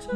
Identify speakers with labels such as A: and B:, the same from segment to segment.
A: All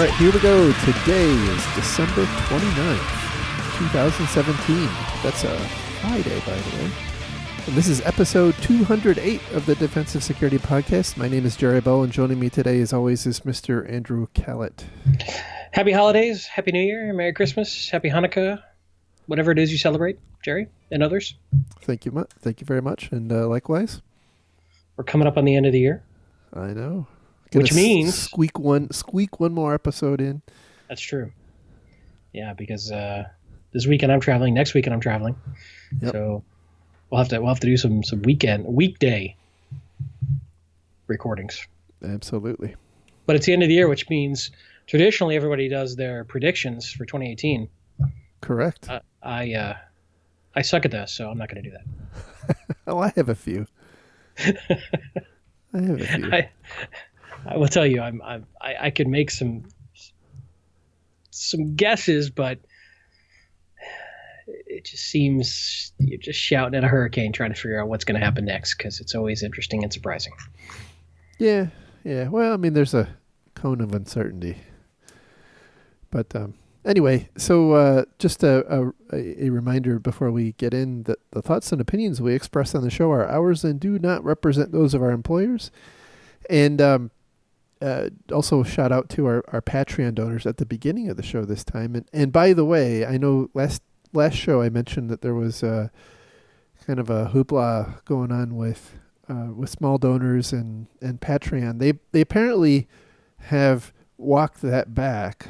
A: right, here we go. Today is December 29th, 2017. That's a Friday, by the way. And this is episode 208 of the Defensive Security Podcast. My name is Jerry Bell, and joining me today, as always, is Mr. Andrew Callett.
B: Happy holidays, Happy New Year, Merry Christmas, Happy Hanukkah, whatever it is you celebrate, Jerry, and others.
A: Thank you very much, and likewise.
B: We're coming up on the end of the year.
A: I know.
B: Which means
A: squeak one more episode in.
B: That's true. Yeah, because this weekend I'm traveling. Next weekend I'm traveling. Yep. So we'll have to do some weekday recordings.
A: Absolutely.
B: But it's the end of the year, which means traditionally everybody does their predictions for 2018.
A: Correct.
B: I suck at this, so I'm not going to do that.
A: Oh, I have a few.
B: I will tell you, I could make some guesses, but it just seems you're just shouting at a hurricane trying to figure out what's going to happen next, because it's always interesting and surprising.
A: Yeah. Well, I mean, there's a cone of uncertainty. But anyway, so just a reminder before we get in that the thoughts and opinions we express on the show are ours and do not represent those of our employers. And also shout out to our Patreon donors at the beginning of the show this time. And by the way, I know last show I mentioned that there was kind of a hoopla going on with small donors and Patreon. They apparently have walked that back,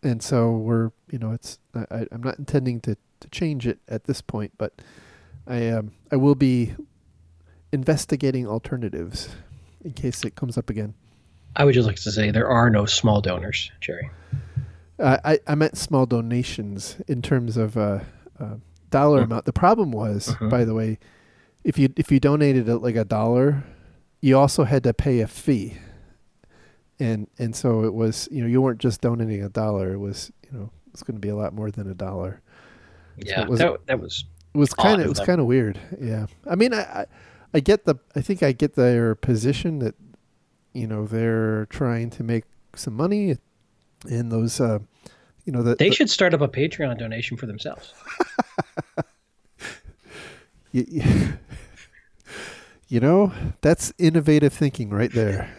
A: and so we're I'm not intending to change it at this point, but I will be investigating alternatives in case it comes up again.
B: I would just like to say there are no small donors, Jerry.
A: I meant small donations in terms of dollar amount. The problem was, by the way, if you donated like $1, you also had to pay a fee, and so it was you weren't just donating $1. It was it's going to be a lot more than $1.
B: Yeah,
A: so
B: that was
A: kind of weird. Yeah, I mean I think I get their position that they're trying to make some money, and those
B: they should start up a Patreon donation for themselves.
A: That's innovative thinking right there.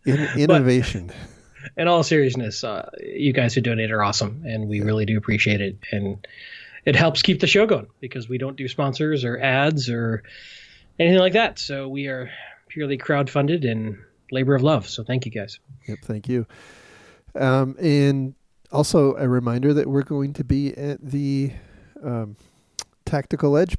A: Innovation.
B: But in all seriousness, you guys who donate are awesome, and we really do appreciate it. And it helps keep the show going because we don't do sponsors or ads or anything like that. So we are purely crowdfunded and labor of love. So thank you guys.
A: Yep, thank you. And also a reminder that we're going to be at the Tactical Edge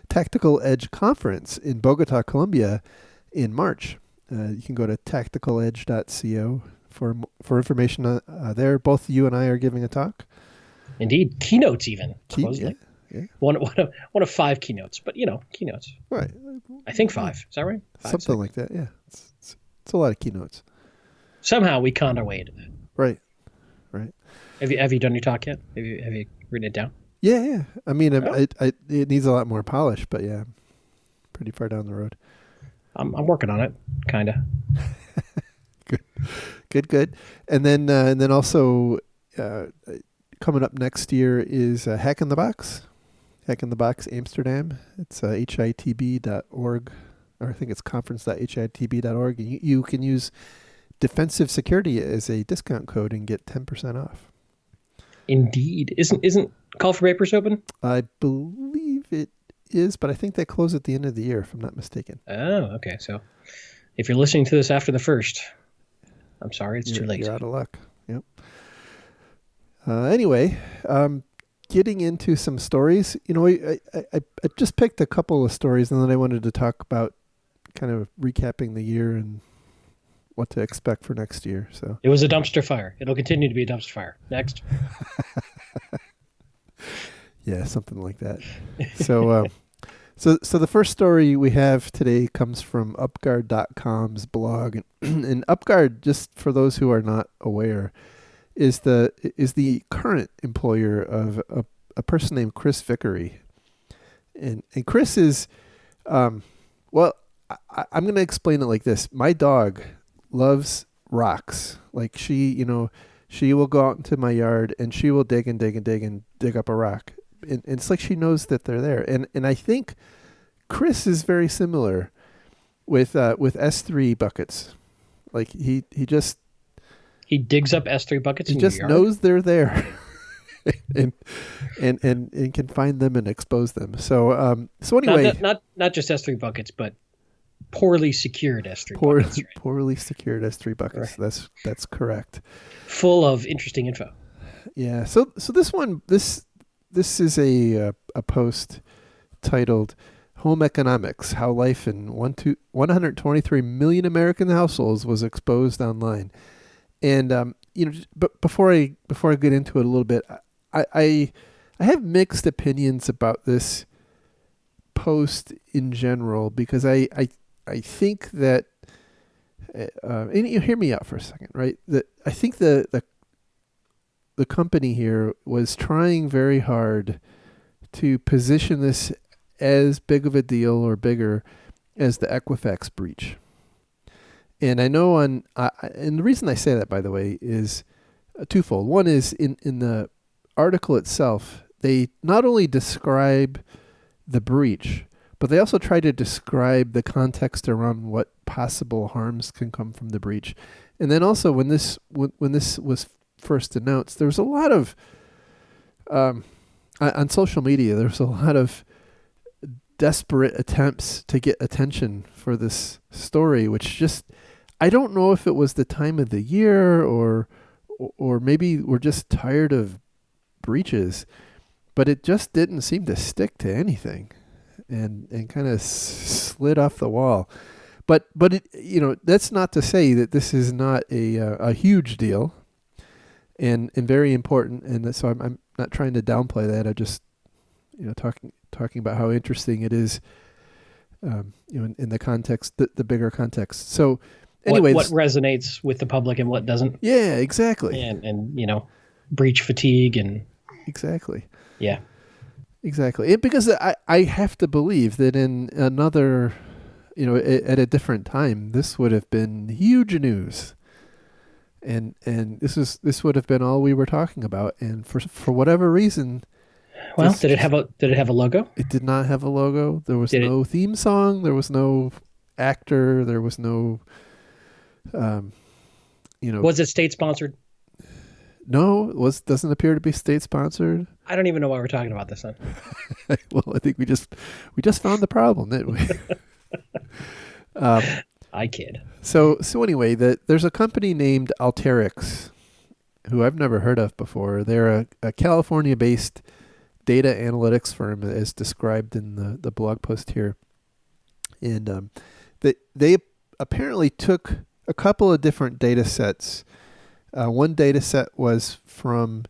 A: Tactical Edge Conference in Bogota, Colombia in March. You can go to tacticaledge.co for information there. Both you and I are giving a talk.
B: Indeed. Keynotes even.
A: Yeah.
B: One of 5 keynotes, but keynotes.
A: Right.
B: I think 5. Is that right? 5,
A: Something
B: 6.
A: like that. Yeah. It's a lot of keynotes.
B: Somehow we conned our way into that.
A: Right.
B: Have you done your talk yet? Have you written it down?
A: Yeah. I mean, it needs a lot more polish, but yeah, pretty far down the road.
B: I'm working on it, kind of.
A: Good. And then also coming up next year is Hack in the Box Amsterdam. It's hitb.org, or I think it's conference.hitb.org. And you can use Defensive Security as a discount code and get 10% off.
B: Indeed. Isn't Call for Papers open?
A: I believe it is, but I think they close at the end of the year, if I'm not mistaken.
B: Oh, okay. So if you're listening to this after the 1st, I'm sorry, it's too late.
A: You're out of luck. Yep. Anyway, getting into some stories. I just picked a couple of stories, and then I wanted to talk about kind of recapping the year and what to expect for next year. So
B: It was a dumpster fire. It'll continue to be a dumpster fire. Next.
A: yeah, something like that. So so the first story we have today comes from UpGuard.com's blog, and UpGuard, just for those who are not aware, is the current employer of a person named Chris Vickery, and Chris is, well, I'm going to explain it like this. My dog loves rocks. Like she will go out into my yard and she will dig and dig and dig and dig up a rock. And it's like she knows that they're there. And I think Chris is very similar with S3 buckets. Like he just
B: He digs up S3 buckets
A: he
B: in your
A: just
B: yard.
A: knows they're there. and can find them and expose them. So anyway,
B: Not just S3 buckets, but poorly secured S3 buckets, right?
A: poorly secured S3 buckets.
B: Right.
A: That's correct.
B: Full of interesting info.
A: Yeah. So this is a post titled "Home Economics: How Life in 123 Million American Households Was Exposed Online." And but before I get into it a little bit, I have mixed opinions about this post in general, because I think that and you hear me out for a second, right? That I think the company here was trying very hard to position this as big of a deal or bigger as the Equifax breach. And I know and the reason I say that, by the way, is twofold. One is in the article itself, they not only describe the breach, but they also try to describe the context around what possible harms can come from the breach. And then also when this was first announced, there was a lot of on social media, there was a lot of desperate attempts to get attention for this story, which just, I don't know if it was the time of the year or maybe we're just tired of breaches, but it just didn't seem to stick to anything, and kind of slid off the wall. But it, that's not to say that this is not a huge deal and very important. And so I'm not trying to downplay that. I just, talking about how interesting it is, in the context, the bigger context. So anyway,
B: what resonates with the public and what doesn't.
A: Yeah, exactly.
B: And breach fatigue and
A: exactly.
B: Yeah.
A: Exactly. Because I have to believe that in another, at a different time, this would have been huge news. And this would have been all we were talking about. And for whatever reason,
B: well, did it have a logo?
A: It did not have a logo. There was no theme song. There was no actor. There was no,
B: Was it state sponsored?
A: No, doesn't appear to be state sponsored.
B: I don't even know why we're talking about this then.
A: Well, I think we just found the problem, didn't we?
B: I kid.
A: So anyway, there's a company named Alteryx, who I've never heard of before. They're a California-based data analytics firm, as described in the blog post here. And they apparently took a couple of different data sets. One data set was from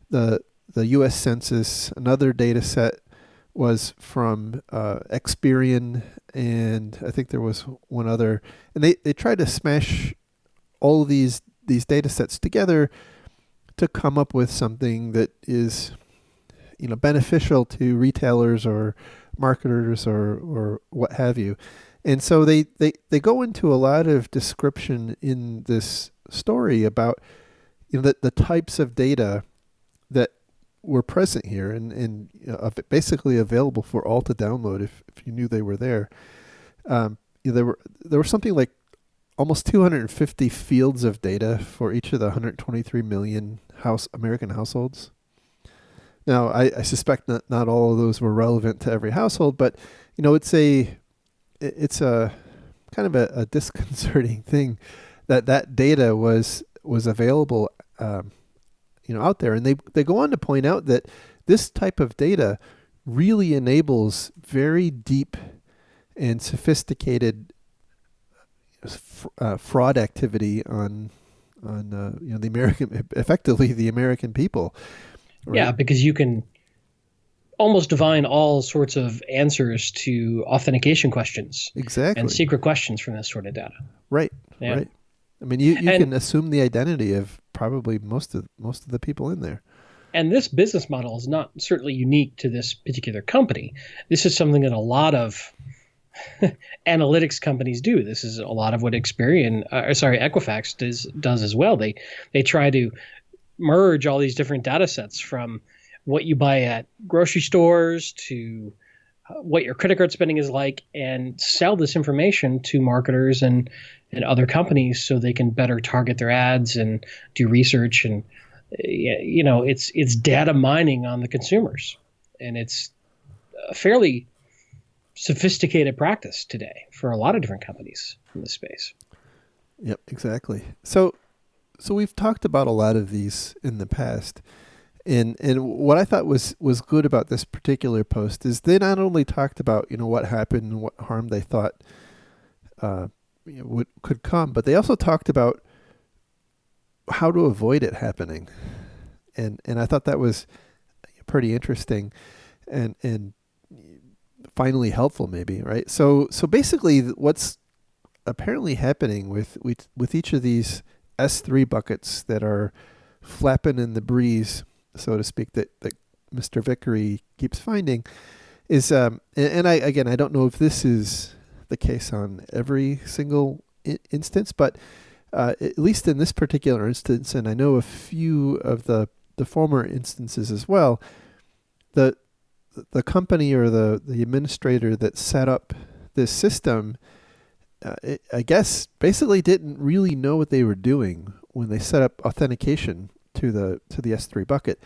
A: the U.S. Census. Another data set was from Experian, and I think there was one other. And they tried to smash all of these data sets together to come up with something that is, beneficial to retailers or marketers or what have you. And so they go into a lot of description in this story about the types of data that were present here and basically available for all to download if you knew they were there. There were something like almost 250 fields of data for each of the 123 million American households. Now, I suspect not all of those were relevant to every household, but it's a kind of a disconcerting thing that data was available out there. And they go on to point out that this type of data really enables very deep and sophisticated fraud activity on the effectively the American people. Right?
B: Yeah, because you can almost divine all sorts of answers to authentication questions
A: exactly
B: and secret questions from this sort of data.
A: Right. Yeah. Right. I mean, you can assume the identity of probably most of the people in there.
B: And this business model is not certainly unique to this particular company. This is something that a lot of analytics companies do. This is a lot of what Equifax does as well. They try to merge all these different data sets from what you buy at grocery stores to what your credit card spending is like, and sell this information to marketers and other companies so they can better target their ads and do research. And it's data mining on the consumers, and it's a fairly sophisticated practice today for a lot of different companies in this space.
A: Yep, exactly. So we've talked about a lot of these in the past. And what I thought was good about this particular post is they not only talked about, what happened and what harm they thought could come, but they also talked about how to avoid it happening. And I thought that was pretty interesting and finally helpful maybe, right? So basically what's apparently happening with each of these S3 buckets that are flapping in the breeze, so to speak, that Mr. Vickery keeps finding is, and I don't know if this is the case on every single instance, but at least in this particular instance, and I know a few of the former instances as well, the company or the administrator that set up this system, I guess, basically didn't really know what they were doing when they set up authentication to the S3 bucket.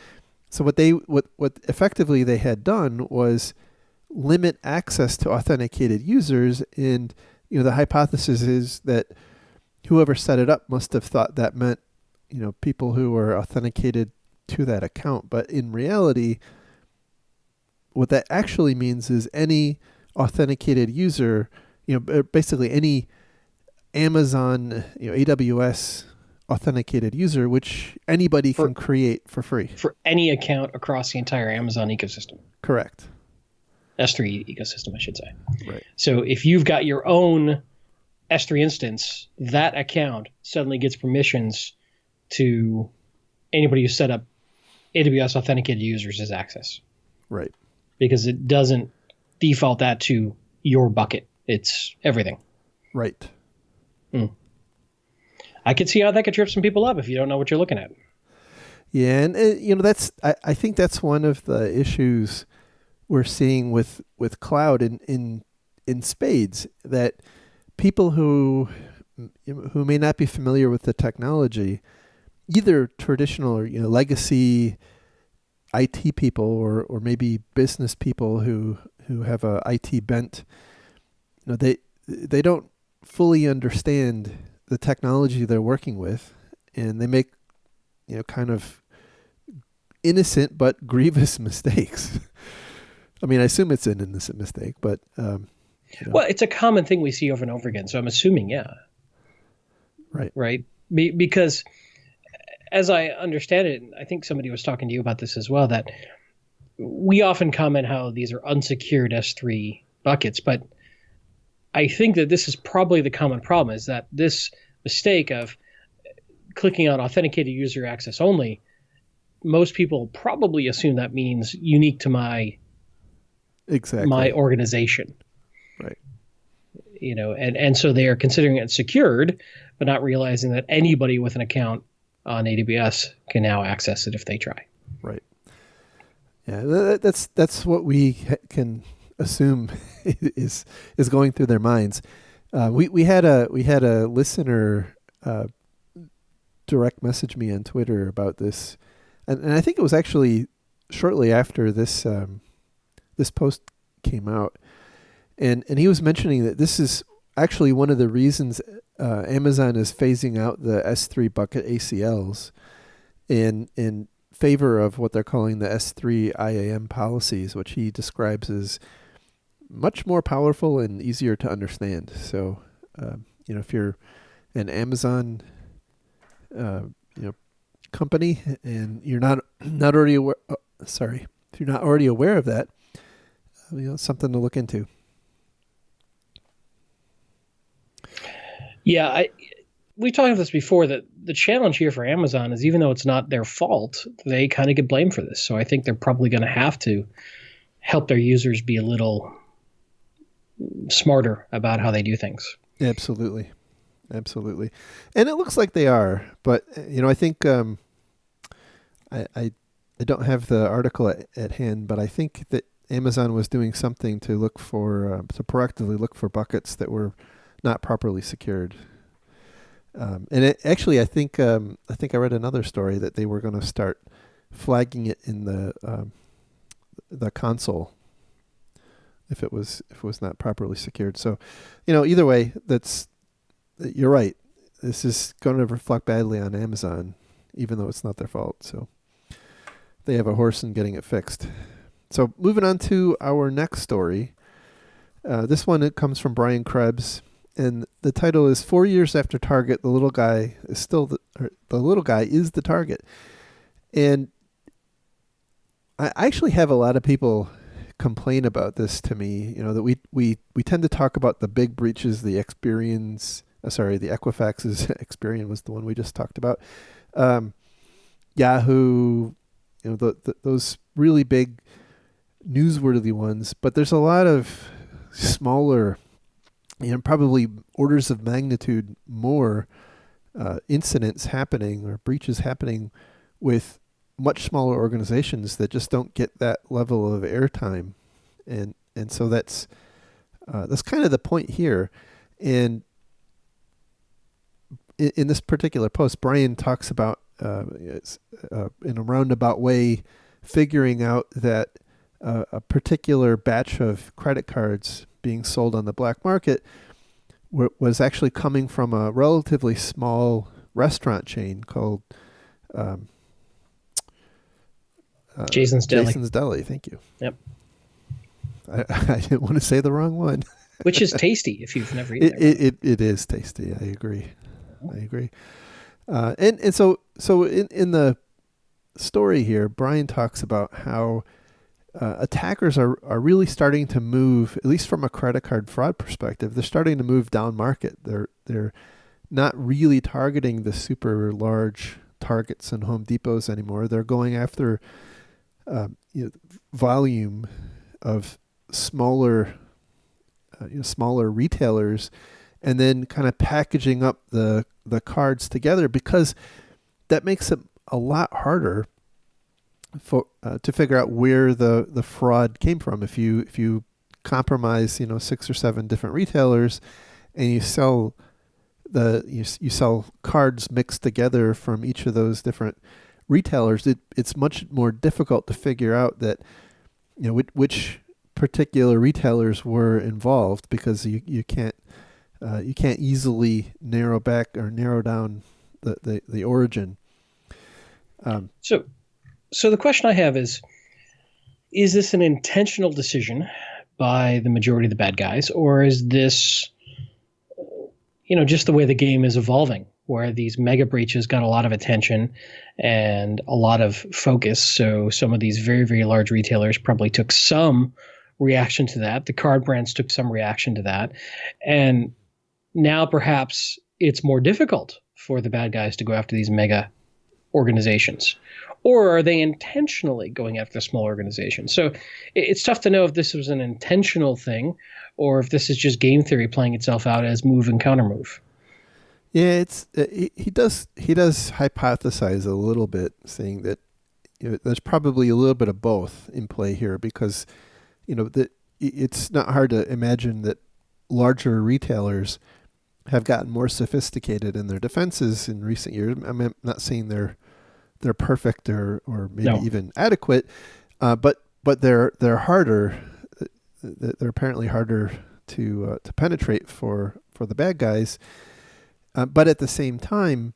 A: So what effectively they had done was limit access to authenticated users, and the hypothesis is that whoever set it up must have thought that meant people who were authenticated to that account. But in reality, what that actually means is any authenticated user, basically any Amazon, AWS authenticated user, which anybody can create for free.
B: For any account across the entire Amazon ecosystem.
A: Correct.
B: S3 ecosystem, I should say.
A: Right.
B: So if you've got your own S3 instance, that account suddenly gets permissions to anybody who set up AWS authenticated users as access.
A: Right.
B: Because it doesn't default that to your bucket. It's everything.
A: Right.
B: I could see how that could trip some people up if you don't know what you're looking at.
A: Yeah, and that's I think that's one of the issues we're seeing with cloud in spades, that people who may not be familiar with the technology, either traditional or legacy IT people or maybe business people who have a IT bent, they don't fully understand the technology they're working with, and they make kind of innocent but grievous mistakes. I mean, I assume it's an innocent mistake, but
B: well, it's a common thing we see over and over again. So I'm assuming, yeah, right, because as I understand it, I think somebody was talking to you about this as well, that we often comment how these are unsecured S3 buckets, but I think that this is probably the common problem, is that this mistake of clicking on authenticated user access only, most people probably assume that means unique to my organization.
A: Right.
B: And so they are considering it secured, but not realizing that anybody with an account on AWS can now access it if they try.
A: Right. Yeah, that's what we can assume is going through their minds. We had a listener direct message me on Twitter about this, and I think it was actually shortly after this this post came out, and he was mentioning that this is actually one of the reasons Amazon is phasing out the S3 bucket ACLs, and favor of what they're calling the S3 IAM policies, which he describes as much more powerful and easier to understand. So, if you're an Amazon, company and you're not already aware, if you're not already aware of that, something to look into.
B: Yeah, we talked about this before, that the challenge here for Amazon is, even though it's not their fault, they kind of get blamed for this. So I think they're probably going to have to help their users be a little smarter about how they do things.
A: Absolutely. And it looks like they are, but I think I don't have the article at hand, but I think that Amazon was doing something to look for to proactively look for buckets that were not properly secured. And I think I read another story that they were going to start flagging it in the console if it was not properly secured. So, either way, you're right. This is going to reflect badly on Amazon, even though it's not their fault. So they have a horse in getting it fixed. So moving on to our next story. This one, it comes from Brian Krebs, and the title is 4 years after Target, the little guy is still the little guy is the target. And I actually have a lot of people complain about this to me, that we tend to talk about the big breaches, the Equifax's Experian was the one we just talked about. Yahoo, those really big newsworthy ones, but there's a lot of smaller, probably orders of magnitude more incidents happening or breaches happening with much smaller organizations that just don't get that level of airtime, and so that's kind of the point here. And in this particular post, Brian talks about in a roundabout way figuring out that a particular batch of credit cards being sold on the black market was actually coming from a relatively small restaurant chain called
B: Jason's Deli.
A: Jason's Deli, thank you.
B: Yep.
A: I didn't want to say the wrong one.
B: Which is tasty if you've never eaten
A: it. It is tasty. I agree. And so in the story here, Brian talks about how attackers are really starting to move, at least from a credit card fraud perspective, they're starting to move down market. They're not really targeting the super large Targets and Home Depots anymore. They're going after volume of smaller retailers, and then kind of packaging up the cards together, because that makes it a lot harder to figure out where the fraud came from. If you compromise 6 or 7 different retailers, and you sell you sell cards mixed together from each of those different retailers, it's much more difficult to figure out that which particular retailers were involved, because you can't easily narrow down the origin.
B: So the question I have is this an intentional decision by the majority of the bad guys, or is this just the way the game is evolving, where these mega breaches got a lot of attention and a lot of focus? So some of these very, very large retailers probably took some reaction to that. The card brands took some reaction to that. And now perhaps it's more difficult for the bad guys to go after these mega organizations. Or are they intentionally going after small organizations? So it's tough to know if this was an intentional thing, or if this is just game theory playing itself out as move and counter move.
A: Yeah, it's he does hypothesize a little bit, saying that there's probably a little bit of both in play here, because it's not hard to imagine that larger retailers have gotten more sophisticated in their defenses in recent years. I'm not saying they're perfect or maybe even adequate, but they're harder. They're apparently harder to penetrate for the bad guys. But at the same time,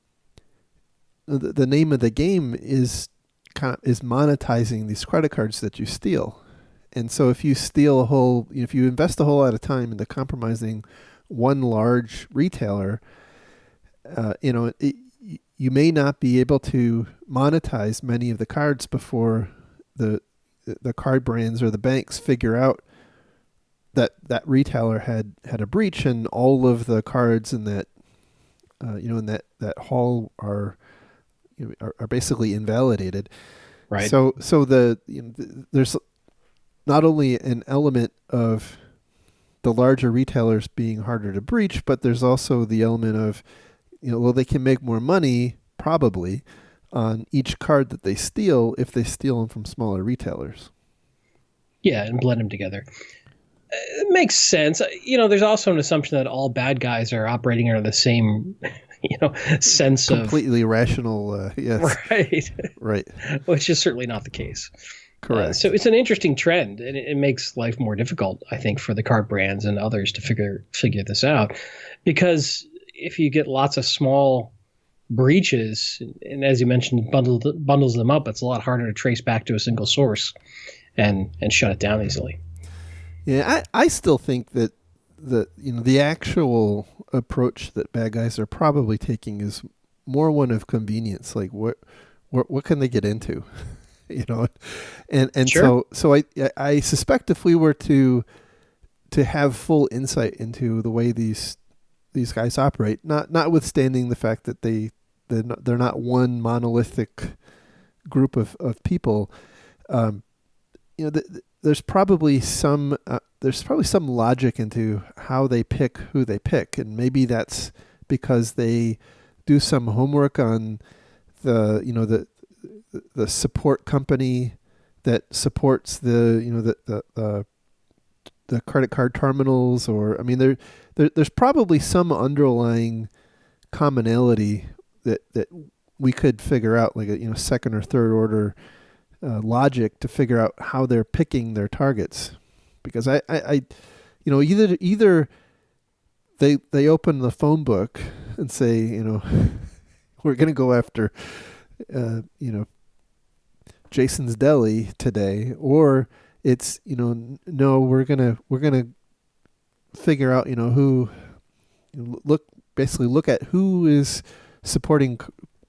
A: the name of the game is kind of is monetizing these credit cards that you steal. And so if you if you invest a whole lot of time into compromising one large retailer, you may not be able to monetize many of the cards before the card brands or the banks figure out that retailer had a breach, and all of the cards in that in that haul are basically invalidated.
B: Right.
A: So there's not only an element of the larger retailers being harder to breach, but there's also the element of they can make more money probably on each card that they steal if they steal them from smaller retailers.
B: Yeah, and blend them together. It makes sense. There's also an assumption that all bad guys are operating under the same, sense
A: completely rational. Yes.
B: Right.
A: Right.
B: Which is certainly not the case.
A: Correct.
B: So it's an interesting trend, and it makes life more difficult, I think, for the card brands and others to figure this out, because if you get lots of small breaches, and as you mentioned, bundles them up, it's a lot harder to trace back to a single source and shut it down easily.
A: Yeah, I still think that the actual approach that bad guys are probably taking is more one of convenience. Like what can they get into, and
B: Sure.
A: so I suspect if we were to have full insight into the way these guys operate, notwithstanding the fact that they're not one monolithic group of people, there's probably some logic into how they pick who they pick, and maybe that's because they do some homework on the support company that supports the credit card terminals, or there's probably some underlying commonality that we could figure out, like a second or third order logic to figure out how they're picking their targets, because I either they open the phone book and say we're going to go after Jason's Deli today, or it's no, we're gonna figure out who look at who is supporting.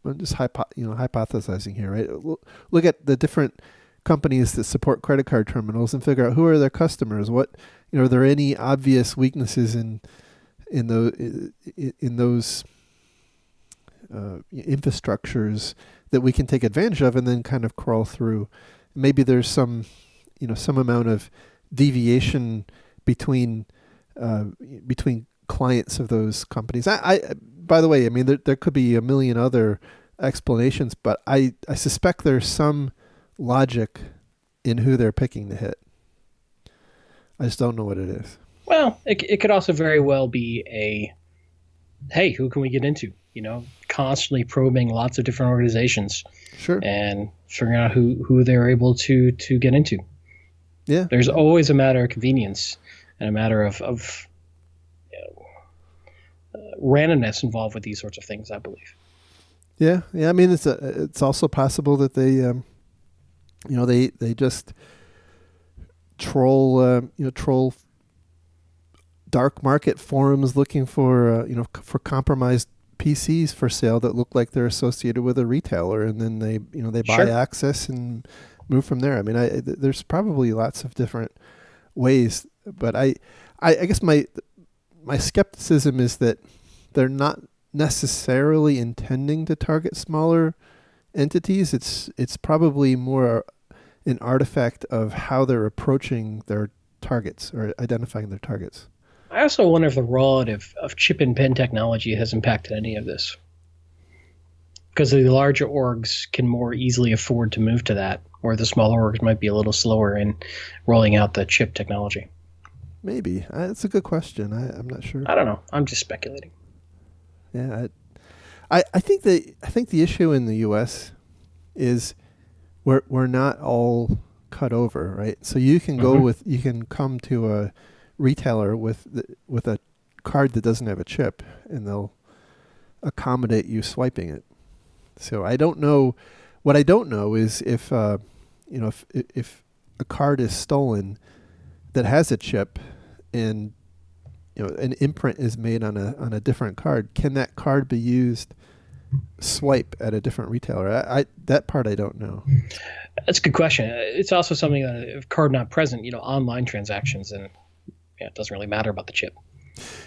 A: I'm just hypothesizing here, right? Look at the different companies that support credit card terminals and figure out who are their customers. What are there any obvious weaknesses in those infrastructures that we can take advantage of, and then kind of crawl through. Maybe there's some amount of deviation between clients of those companies. I by the way, there could be a million other explanations, but I suspect there's some logic in who they're picking to hit. I just don't know what it is.
B: Well, it could also very well be hey, who can we get into? Constantly probing lots of different organizations.
A: Sure.
B: And figuring out who they're able to get into.
A: Yeah.
B: There's always a matter of convenience and a matter of randomness involved with these sorts of things, I believe.
A: Yeah. It's also possible that they they just troll dark market forums looking for for compromised PCs for sale that look like they're associated with a retailer, and then they buy
B: Sure.
A: access and move from there. There's probably lots of different ways, but I guess my skepticism is that they're not necessarily intending to target smaller entities. It's probably more an artifact of how they're approaching their targets or identifying their targets.
B: I also wonder if the rollout of chip and pin technology has impacted any of this. Because the larger orgs can more easily afford to move to that, or the smaller orgs might be a little slower in rolling out the chip technology.
A: Maybe. That's a good question. I'm not sure.
B: I don't know. I'm just speculating.
A: Yeah. I think the issue in the U.S. is we're not all cut over, right? So you can you can come to a retailer with a card that doesn't have a chip, and they'll accommodate you swiping it. So I don't know What I don't know is if if a card is stolen that has a chip, and an imprint is made on a different card, can that card be used swipe at a different retailer? I that part I don't know.
B: That's a good question. It's also something that if card not present, online transactions, and it doesn't really matter about the chip.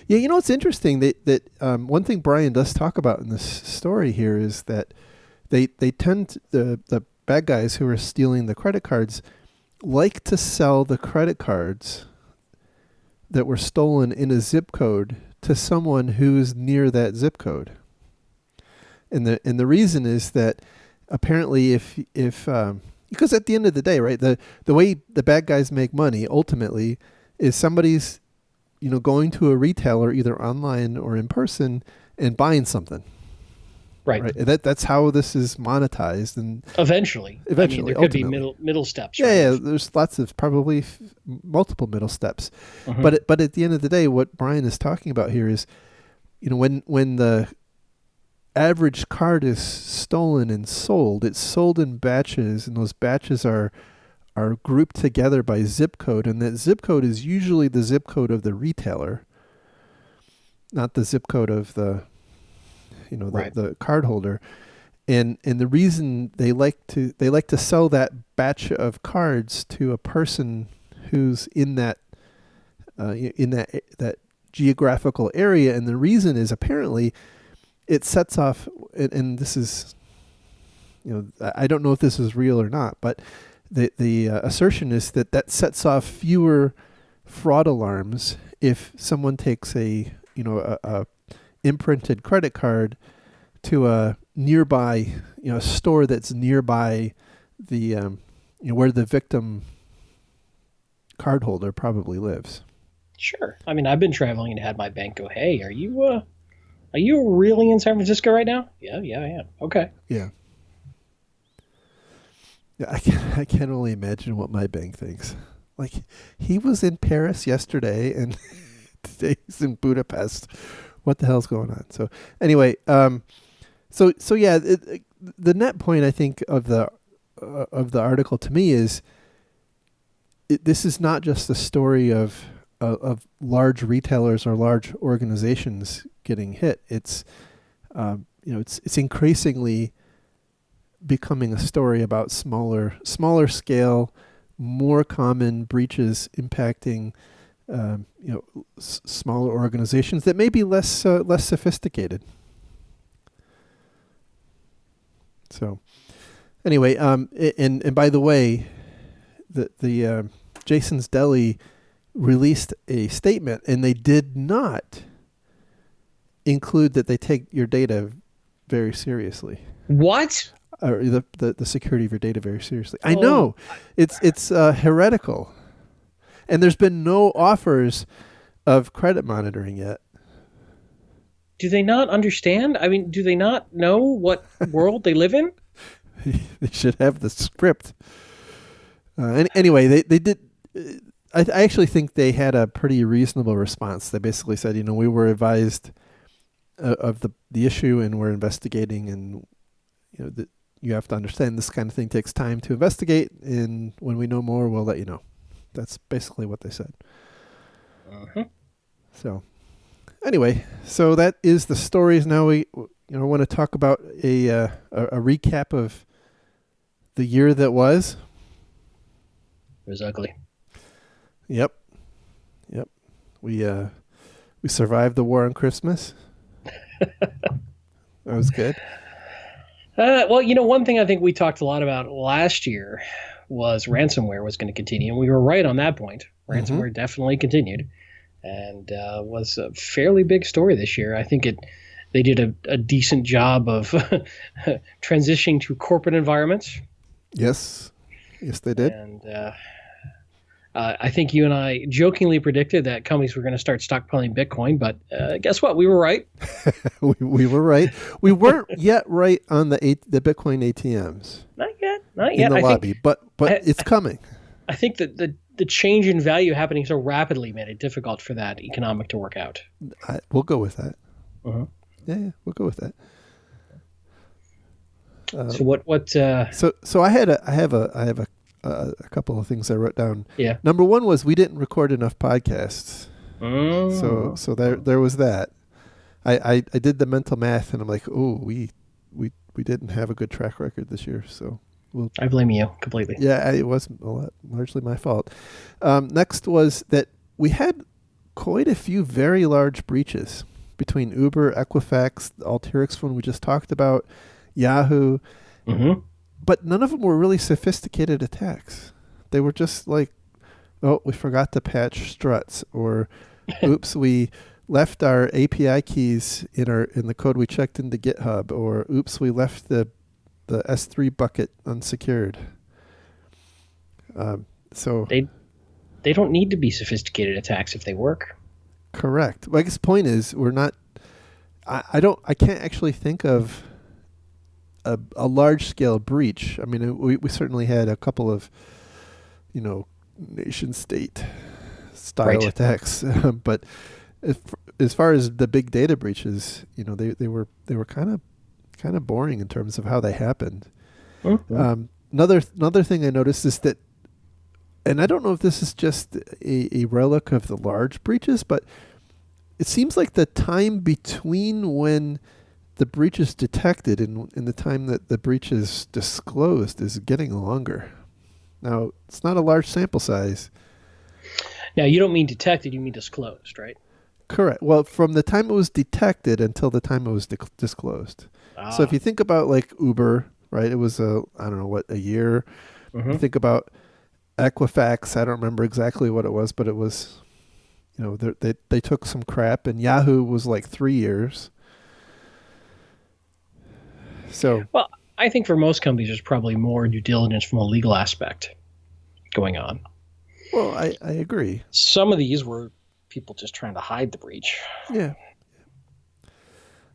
A: Yeah, it's interesting that one thing Brian does talk about in this story here is that they tend the bad guys who are stealing the credit cards like to sell the credit cards that were stolen in a zip code to someone who's near that zip code. And the reason is that apparently if because at the end of the day, right, the way the bad guys make money ultimately is somebody's going to a retailer either online or in person and buying something.
B: Right.
A: That's how this is monetized, and
B: eventually, there could
A: ultimately.
B: be middle steps.
A: Yeah,
B: right?
A: yeah. There's lots of probably multiple middle steps,
B: Mhm.
A: but at the end of the day, what Brian is talking about here is, when the average card is stolen and sold, it's sold in batches, and those batches are grouped together by zip code, and that zip code is usually the zip code of the retailer, not the zip code of the
B: Right.
A: the card holder. And the reason they like to sell that batch of cards to a person who's in that that geographical area, and the reason is apparently it sets off, and this is, I don't know if this is real or not, but the assertion is that sets off fewer fraud alarms if someone takes a imprinted credit card to a nearby store that's nearby the where the victim cardholder probably lives.
B: Sure. I've been traveling and had my bank go, "Hey, are you really in San Francisco right now?" Yeah, I am. Okay.
A: Yeah. Yeah, I can only imagine what my bank thinks. Like, he was in Paris yesterday and today he's in Budapest. What the hell's going on? So anyway, so yeah, the net point I think of the article to me is this is not just a story of large retailers or large organizations getting hit. It's it's increasingly becoming a story about smaller scale, more common breaches impacting smaller organizations that may be less sophisticated. So anyway, and by the way, the Jason's Deli released a statement, and they did not include that they take your data very seriously.
B: What?
A: Or the security of your data very seriously. I know it's heretical, and there's been no offers of credit monitoring yet.
B: Do they not understand? Do they not know what world they live in?
A: They should have the script. Anyway, they did. I actually think they had a pretty reasonable response. They basically said, we were advised of the issue, and we're investigating, and you have to understand this kind of thing takes time to investigate, and when we know more, we'll let you know. That's basically what they said.
B: Uh-huh.
A: So anyway, so that is the stories. Now we want to talk about a recap of the year that was.
B: It was ugly.
A: Yep. We survived the war on Christmas. That was good.
B: Well, one thing I think we talked a lot about last year was ransomware was going to continue, and we were right on that point. Ransomware definitely continued, and was a fairly big story this year. I think they did a decent job of transitioning to corporate environments.
A: Yes, they did.
B: And I think you and I jokingly predicted that companies were going to start stockpiling Bitcoin, but guess what? We were right.
A: we were right. We weren't yet right on the Bitcoin ATMs.
B: Not yet.
A: In the lobby, but it's coming.
B: I think that the change in value happening so rapidly made it difficult for that economic to work out.
A: We'll go with that.
B: Uh-huh.
A: Yeah, we'll go with that.
B: So what?
A: So I have a couple of things I wrote down.
B: Yeah.
A: Number one was we didn't record enough podcasts.
B: Oh.
A: So there was that. I did the mental math and I'm like, oh, we didn't have a good track record this year. So
B: I blame you completely.
A: yeah, it was largely my fault. Next was that we had quite a few very large breaches between Uber, Equifax, the Alteryx one we just talked about, Yahoo, but none of them were really sophisticated attacks. They were just like, oh, we forgot to patch struts, or oops, we left our API keys in the code we checked into GitHub, or oops, we left the S3 bucket unsecured. So
B: they don't need to be sophisticated attacks if they work.
A: Correct. Well, I guess the point is we're not. I can't actually think of a large scale breach. I mean, we certainly had a couple of, nation state style attacks, but as far as the big data breaches, they were kind of boring in terms of how they happened.
B: Mm-hmm.
A: Another thing I noticed is that, and I don't know if this is just a relic of the large breaches, but it seems like the time between when the breach is detected and the time that the breach is disclosed is getting longer. Now, it's not a large sample size.
B: Now, you don't mean detected, you mean disclosed, right?
A: Correct. Well, from the time it was detected until the time it was disclosed. So if you think about like Uber, right, it was a year.
B: Mm-hmm.
A: You think about Equifax, I don't remember exactly what it was, but it was, they took some crap, and Yahoo was like 3 years. So,
B: well, I think for most companies, there's probably more due diligence from a legal aspect going on.
A: Well, I agree.
B: Some of these were people just trying to hide the breach.
A: Yeah.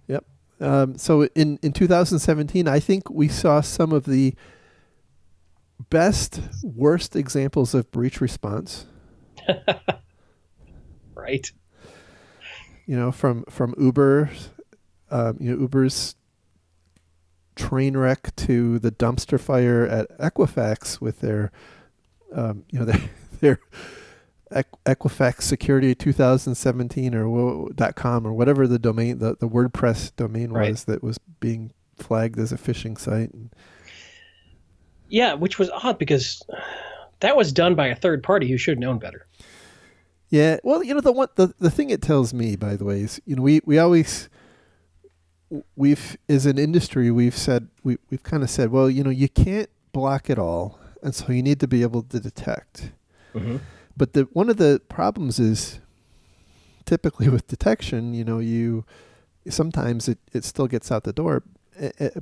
A: Yep. So in 2017, I think we saw some of the worst examples of breach response.
B: Right.
A: From Uber, Uber's train wreck to the dumpster fire at Equifax with their Equifax Security 2017 or .com or whatever the domain, the WordPress domain was that was being flagged as a phishing site.
B: Yeah, which was odd because that was done by a third party who should have known better.
A: Yeah, well, the thing it tells me, by the way, is we've as an industry we've kind of said, well, you can't block it all, and so you need to be able to detect.
B: Mm-hmm.
A: But one of the problems is typically with detection, you sometimes it still gets out the door.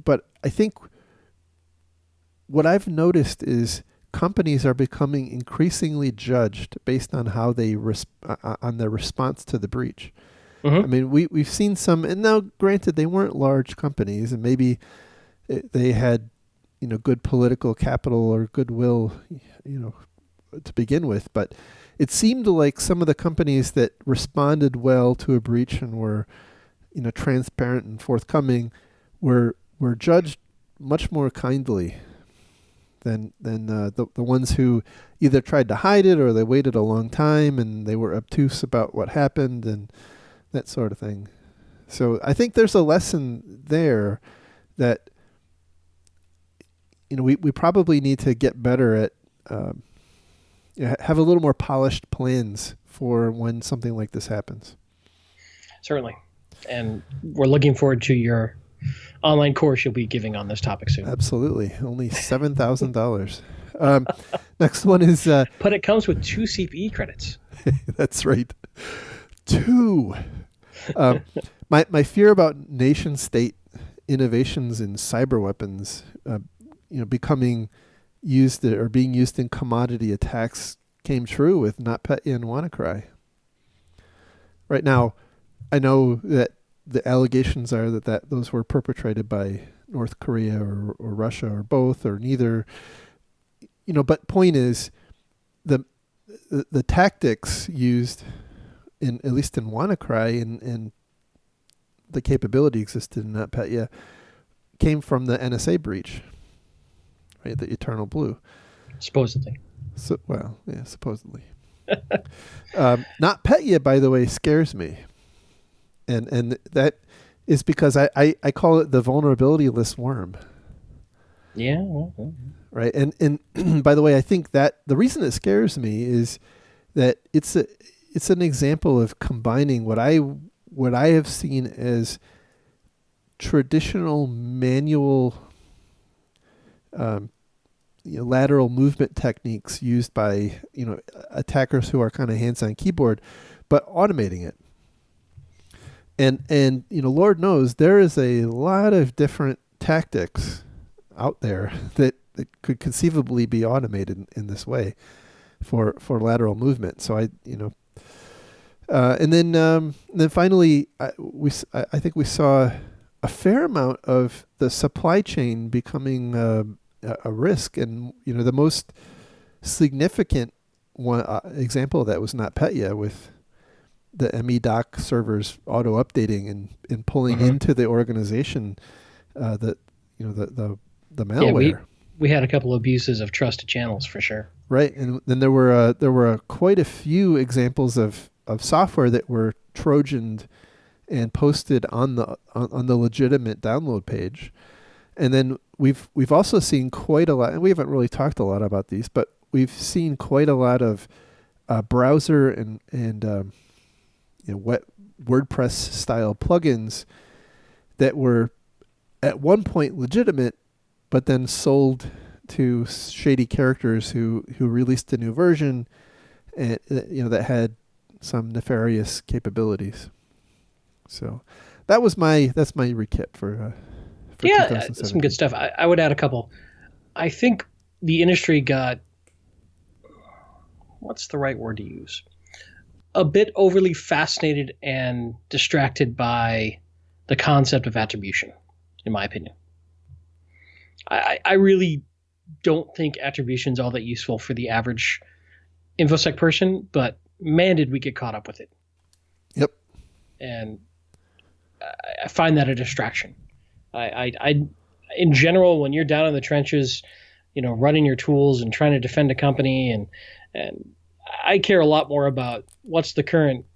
A: But I think what I've noticed is companies are becoming increasingly judged based on how they on their response to the breach.
B: Mm-hmm.
A: I mean, we've seen some, and now granted they weren't large companies, and maybe they had good political capital or goodwill, to begin with, but it seemed like some of the companies that responded well to a breach and were, transparent and forthcoming, were judged much more kindly than the ones who either tried to hide it or they waited a long time and they were obtuse about what happened and that sort of thing. So I think there's a lesson there that we probably need to get better at. Have a little more polished plans for when something like this happens.
B: Certainly. And we're looking forward to your online course you'll be giving on this topic soon.
A: Absolutely. Only $7,000. Next one is...
B: but it comes with 2 CPE credits.
A: That's right. 2. My fear about nation-state innovations in cyber weapons becoming used or being used in commodity attacks came true with NotPetya and WannaCry. Right now, I know that the allegations are that those were perpetrated by North Korea or Russia or both or neither. But point is, the tactics used in at least in WannaCry and the capability existed in NotPetya came from the NSA breach, right? The Eternal Blue.
B: Supposedly.
A: So, well, yeah, supposedly. Not Petya, by the way, scares me, and that is because I call it the vulnerability list worm.
B: Yeah.
A: Right. And by the way, I think that the reason it scares me is that it's an example of combining what I have seen as traditional manual lateral movement techniques used by attackers who are kind of hands on keyboard, but automating it. And Lord knows there is a lot of different tactics out there that could conceivably be automated in this way for lateral movement. So and then finally I think we saw a fair amount of the supply chain becoming a risk, and the most significant one example of that was NotPetya with the MEDoc servers auto updating and pulling into the organization the malware.
B: Yeah, we had a couple of abuses of trusted channels for sure.
A: Right, and then there were quite a few examples of software that were Trojaned and posted on the legitimate download page. And then we've also seen quite a lot, and we haven't really talked a lot about these, but we've seen quite a lot of browser and WordPress style plugins that were at one point legitimate, but then sold to shady characters who released a new version, and that had some nefarious capabilities. So that's my recap for
B: yeah, some good stuff. I would add a couple. I think the industry got, what's the right word to use? A bit overly fascinated and distracted by the concept of attribution, in my opinion. I really don't think attribution is all that useful for the average InfoSec person, but man, did we get caught up with it.
A: Yep.
B: And I find that a distraction. I in general, when you're down in the trenches, running your tools and trying to defend a company, and I care a lot more about what's the current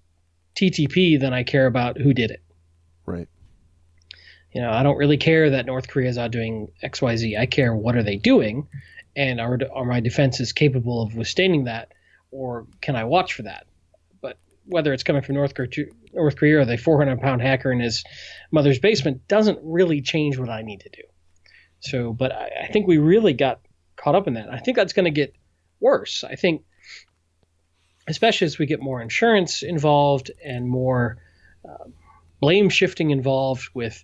B: TTP than I care about who did it.
A: Right.
B: I don't really care that North Korea is out doing XYZ. I care what are they doing, and are my defenses capable of withstanding that, or can I watch for that? But whether it's coming from North Korea or the 400-pound hacker in his mother's basement doesn't really change what I need to do. So, but I think we really got caught up in that. I think that's going to get worse. I think, especially as we get more insurance involved and more blame shifting involved with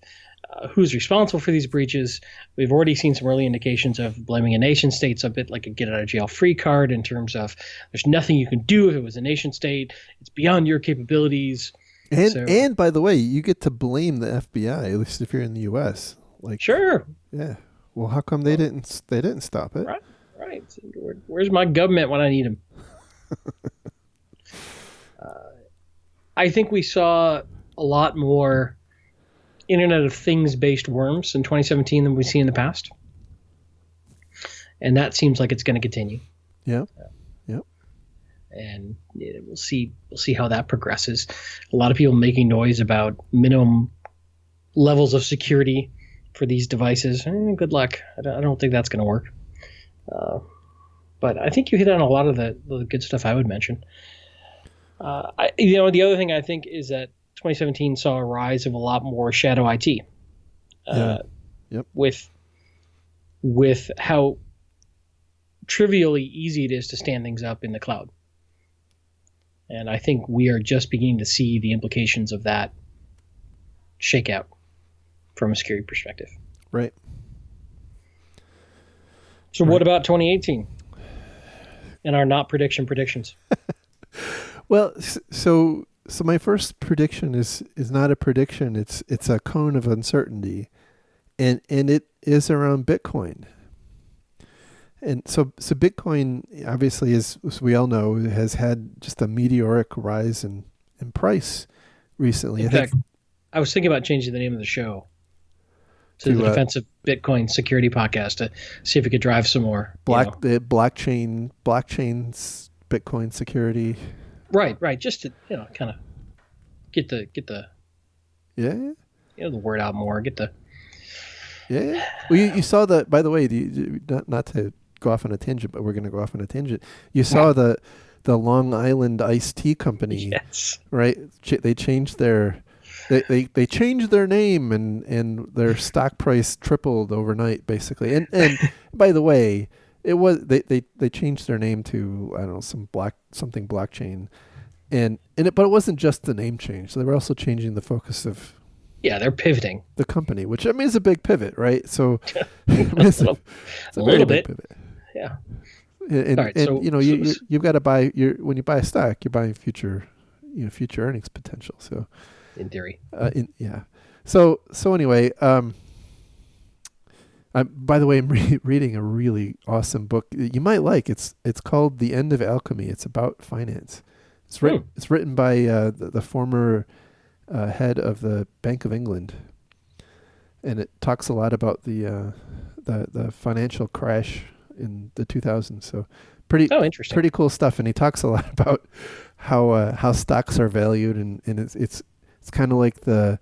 B: who's responsible for these breaches. We've already seen some early indications of blaming a nation state's a bit like a get out of jail free card in terms of there's nothing you can do if it was a nation state. It's beyond your capabilities.
A: And by the way, you get to blame the FBI, at least if you're in the U.S.
B: Sure.
A: Yeah. Well, how come they didn't stop it?
B: Right. Where's my government when I need them? I think we saw a lot more Internet of Things based worms in 2017 than we've seen in the past, and that seems like it's going to continue.
A: Yeah. Yep.
B: And we'll see how that progresses. A lot of people making noise about minimum levels of security for these devices. Good luck. I don't think that's going to work. But I think you hit on a lot of the good stuff I would mention. The other thing I think is that 2017 saw a rise of a lot more shadow IT.
A: Yep.
B: With how trivially easy it is to stand things up in the cloud. And I think we are just beginning to see the implications of that shake out from a security perspective.
A: Right.
B: So what about 2018 and our not predictions?
A: Well, so my first prediction is not a prediction. It's a cone of uncertainty, and it is around Bitcoin. And so Bitcoin obviously, as we all know, has had just a meteoric rise in price recently.
B: In fact, I was thinking about changing the name of the show. to the Defensive Bitcoin Security podcast to see if we could drive some more.
A: The blockchain's Bitcoin security.
B: Right. Just to kind of get the
A: the
B: word out more.
A: Well, you saw that, by the way. Not to go off on a tangent, but we're going to go off on a tangent. You saw the Long Island iced tea company,
B: yes,
A: right? They changed their they changed their name and their stock price tripled overnight, basically. And by the way, it was they changed their name to, I don't know, something blockchain, but it wasn't just the name change. They were also changing the focus of.
B: Yeah, they're pivoting
A: the company, which I mean is a big pivot, right? So it's a
B: little bit
A: pivot.
B: Yeah.
A: And,
B: all right,
A: and you've got to buy when you buy a stock, you're buying future earnings potential. So
B: in theory.
A: So anyway, by the way, I'm reading a really awesome book you might like. It's called The End of Alchemy. It's about finance. It's written by the former head of the Bank of England, and it talks a lot about the financial crash in the 2000s. So
B: interesting,
A: pretty cool stuff. And he talks a lot about how stocks are valued, and it's kind of like the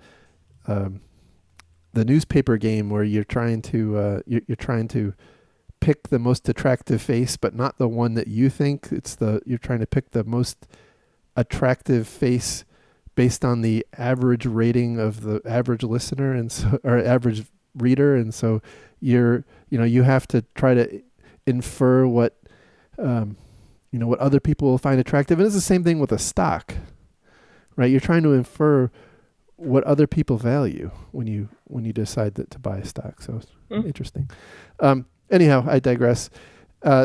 A: newspaper game where you're trying to pick the most attractive face, but not the one that you think. You're trying to pick the most attractive face based on the average rating of the average listener or average reader, and so you have to try to infer what what other people will find attractive. And it's the same thing with a stock, right? You're trying to infer what other people value when you decide to buy a stock. So it's interesting. Anyhow, I digress.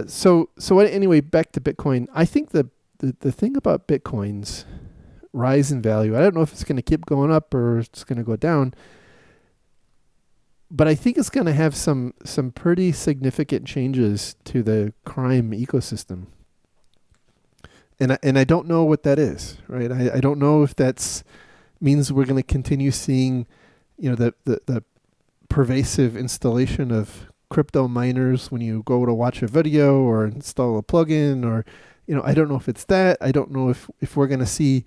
A: So anyway, back to Bitcoin. I think the thing about Bitcoin's rise in value, I don't know if it's going to keep going up or it's going to go down, but I think it's going to have some pretty significant changes to the crime ecosystem. And I don't know what that is, right? I don't know if that's means we're going to continue seeing, the pervasive installation of crypto miners when you go to watch a video or install a plugin, or, I don't know if it's that. I don't know if we're going to see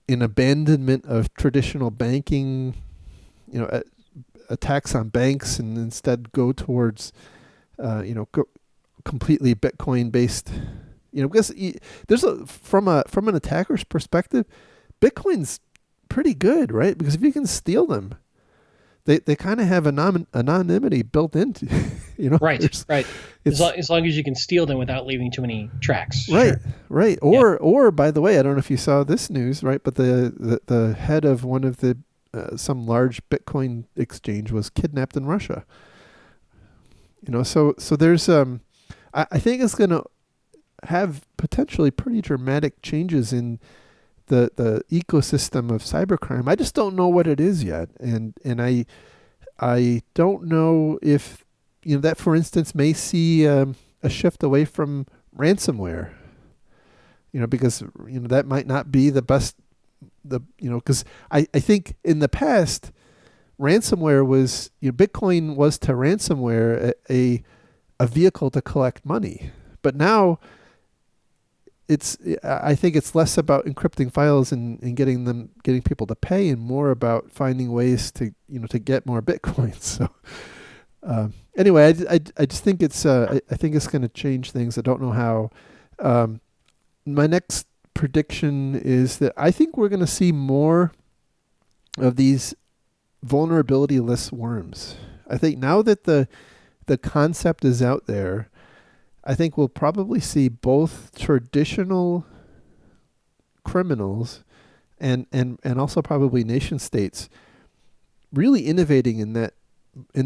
A: an abandonment of traditional banking, attacks on banks, and instead go towards, completely Bitcoin based, because there's from an attacker's perspective, Bitcoin's pretty good, right? Because if you can steal them, they kind of have anonymity built into,
B: Right. As long as you can steal them without leaving too many tracks.
A: Right,
B: sure.
A: Right. Or by the way, I don't know if you saw this news, right? But the head of one of the some large Bitcoin exchange was kidnapped in Russia. So there's I think it's going to have potentially pretty dramatic changes in the ecosystem of cybercrime. I just don't know what it is yet, and I don't know if that, for instance, may see a shift away from ransomware. Because that might not be the best. Because I think in the past, ransomware was Bitcoin was to ransomware a vehicle to collect money, but now I think it's less about encrypting files and getting people to pay, and more about finding ways to get more Bitcoins. So anyway, I just think it's I think it's going to change things. I don't know how. My next prediction is that I think we're going to see more of these vulnerability-less worms. I think now that the concept is out there, I think we'll probably see both traditional criminals and also probably nation states really innovating in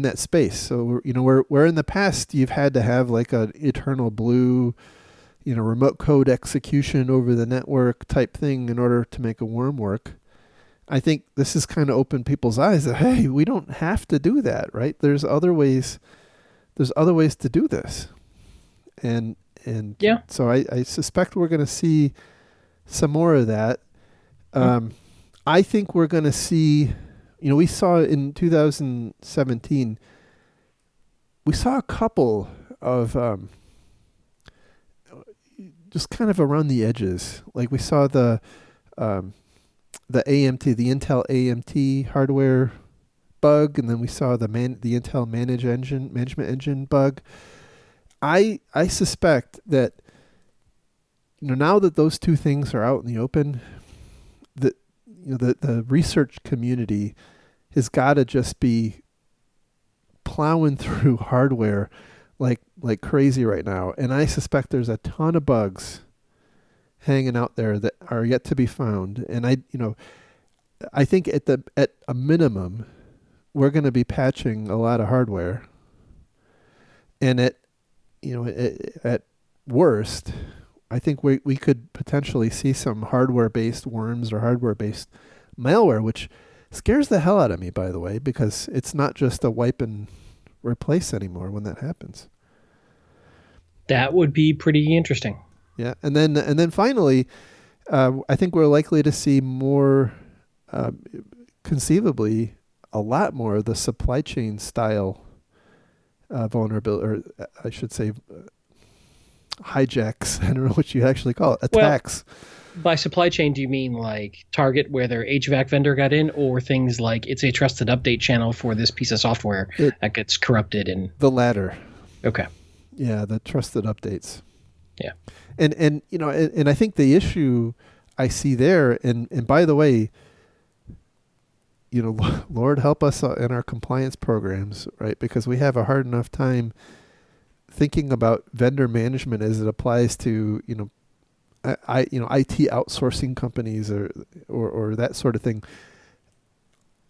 A: that space. So where in the past you've had to have like an eternal blue, remote code execution over the network type thing in order to make a worm work. I think this has kind of opened people's eyes that, hey, we don't have to do that, right? There's other ways to do this. And
B: yeah.
A: So I suspect we're going to see some more of that. I think we're going to see We saw in 2017, we saw a couple of just kind of around the edges. Like we saw the AMT, the Intel AMT hardware bug, and then we saw the Intel management engine bug. I suspect that now that those two things are out in the open, that the research community has got to just be plowing through hardware like crazy right now, and I suspect there's a ton of bugs hanging out there that are yet to be found. And I think at a minimum, we're going to be patching a lot of hardware, and at worst, I think we could potentially see some hardware-based worms or hardware-based malware, which scares the hell out of me, by the way, because it's not just a wipe and replace anymore when that happens.
B: That would be pretty interesting.
A: Yeah, and then finally, I think we're likely to see more, conceivably, a lot more of the supply chain style vulnerability, or I should say, hijacks. I don't know what you actually call it. Attacks.
B: Well, by supply chain, do you mean like Target, where their HVAC vendor got in, or things like it's a trusted update channel for this piece of software that gets corrupted? And
A: the latter.
B: Okay.
A: Yeah, the trusted updates.
B: Yeah.
A: And I think the issue I see there, and by the way, Lord help us in our compliance programs, right? Because we have a hard enough time thinking about vendor management as it applies to IT outsourcing companies or that sort of thing.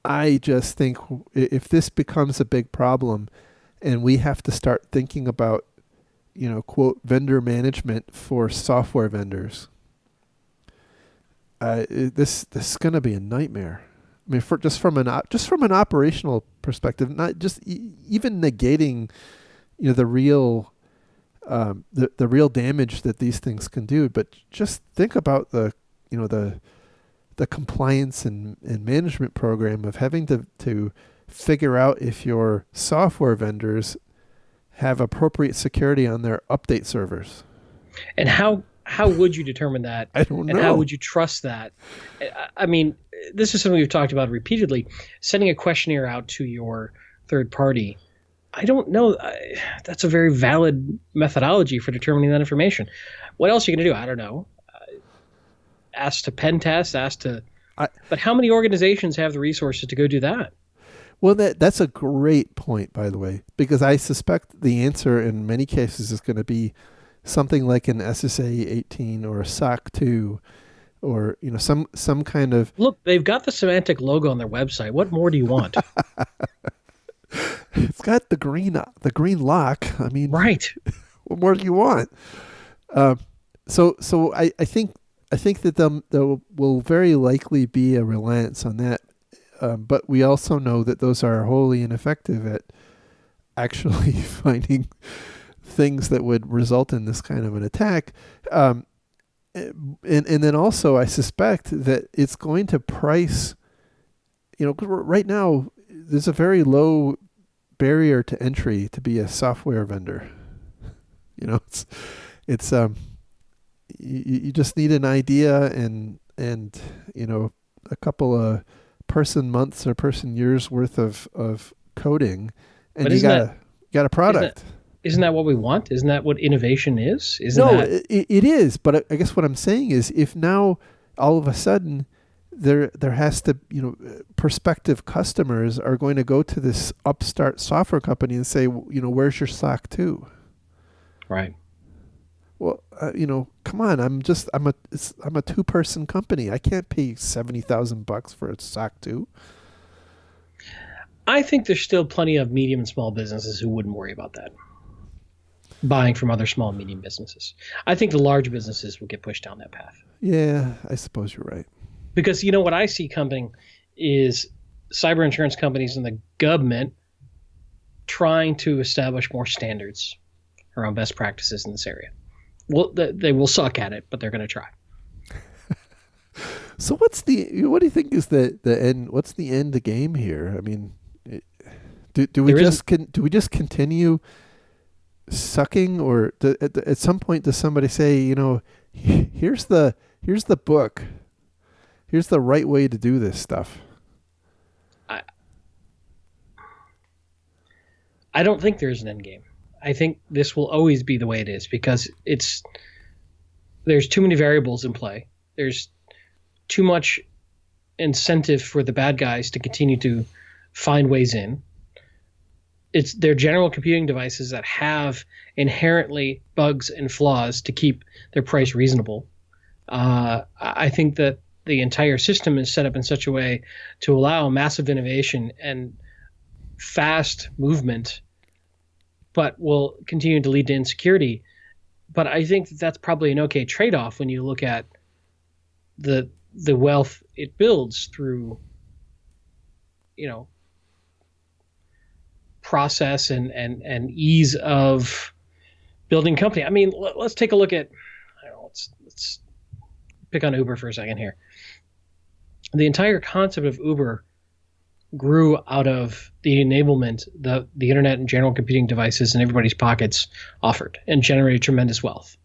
A: I just think if this becomes a big problem, and we have to start thinking about quote vendor management for software vendors, this is going to be a nightmare. I mean, just from an operational perspective, not just even negating, the real damage that these things can do, but just think about the compliance and management program of having to figure out if your software vendors have appropriate security on their update servers.
B: And how would you determine that?
A: I don't know.
B: And how would you trust that? I mean, this is something we've talked about repeatedly. Sending a questionnaire out to your third party, I don't know. That's a very valid methodology for determining that information. What else are you going to do? I don't know. Ask to pen test, but how many organizations have the resources to go do that?
A: Well, that's a great point, by the way, because I suspect the answer in many cases is going to be something like an SSA 18 or a SOC 2, or some kind of.
B: Look, they've got the Symantec logo on their website. What more do you want?
A: It's got the green lock. I mean,
B: right.
A: What more do you want? So I think that there will very likely be a reliance on that. But we also know that those are wholly ineffective at actually finding things that would result in this kind of an attack. And then also I suspect that it's going to price, 'cause right now there's a very low barrier to entry to be a software vendor. It's you just need an idea and a couple of person months or person years worth of coding, and you got a product.
B: Isn't that what we want? Isn't that what innovation is?
A: It is. But I guess what I'm saying is, if now all of a sudden there has to, prospective customers are going to go to this upstart software company and say, where's your SOC 2?
B: Right.
A: Well, come on. I'm a 2-person company. I can't pay $70,000 for a SOC 2.
B: I think there's still plenty of medium and small businesses who wouldn't worry about that, buying from other small and medium businesses. I think the large businesses will get pushed down that path.
A: Yeah, I suppose you're right.
B: Because what I see coming is cyber insurance companies and the government trying to establish more standards around best practices in this area. Well, they will suck at it, but they're going to try.
A: So what do you think is the end? What's the end game here? I mean, do we
B: There isn't.
A: do we just continue sucking, or at some point does somebody say, here's the book, here's the right way to do this stuff?
B: I, I don't think there's an end game. I think this will always be the way it is because there's too many variables in play. There's too much incentive for the bad guys to continue to find ways in. They're general computing devices that have inherently bugs and flaws to keep their price reasonable. I think that the entire system is set up in such a way to allow massive innovation and fast movement, but will continue to lead to insecurity. But I think that that's probably an okay trade-off when you look at the wealth it builds through, process and ease of building company. I mean, let's take a look at, I don't know, let's pick on Uber for a second here. The entire concept of Uber grew out of the enablement the internet and general computing devices in everybody's pockets offered and generated tremendous wealth.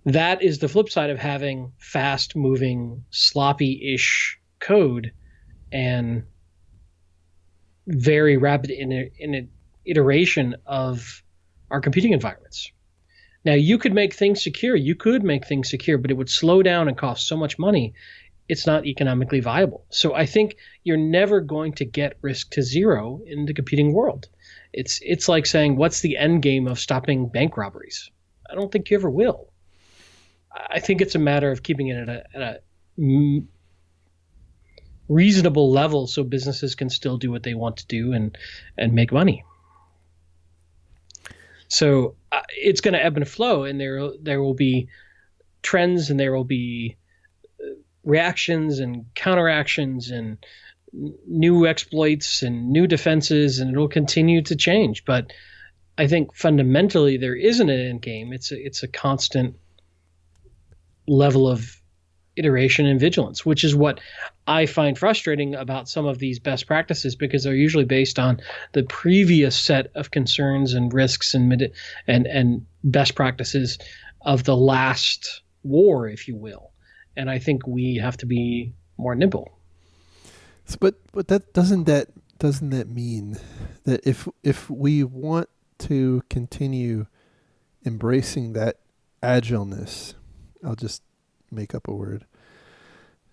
B: That is the flip side of having fast moving, sloppy-ish code and very rapid in iteration of our computing environments. Now, you could make things secure, but it would slow down and cost so much money, it's not economically viable. So I think you're never going to get risk to zero in the computing world. It's like saying, what's the end game of stopping bank robberies? I don't think you ever will. I think it's a matter of keeping it at a reasonable level so businesses can still do what they want to do and make money. So it's going to ebb and flow, and there will be trends, and there will be reactions and counteractions and new exploits and new defenses, and it'll continue to change. But I think fundamentally there isn't an end game. It's a constant level of iteration and vigilance, which is what I find frustrating about some of these best practices, because they're usually based on the previous set of concerns and risks and best practices of the last war, if you will. And I think we have to be more nimble.
A: But doesn't that mean that if we want to continue embracing that agileness, I'll just make up a word,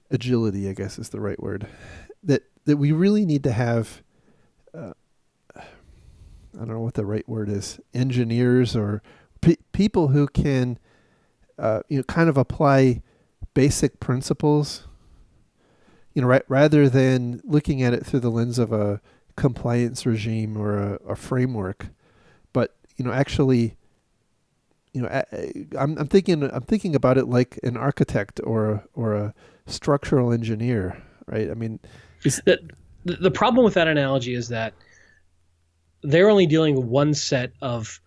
A: agility, I guess is the right word, that we really need to have, I don't know what the right word is, engineers or people who can, kind of apply basic principles, rather than looking at it through the lens of a compliance regime or a framework, but actually, I'm thinking about it like an architect or a structural engineer, right? I mean,
B: the problem with that analogy is that they're only dealing with one set of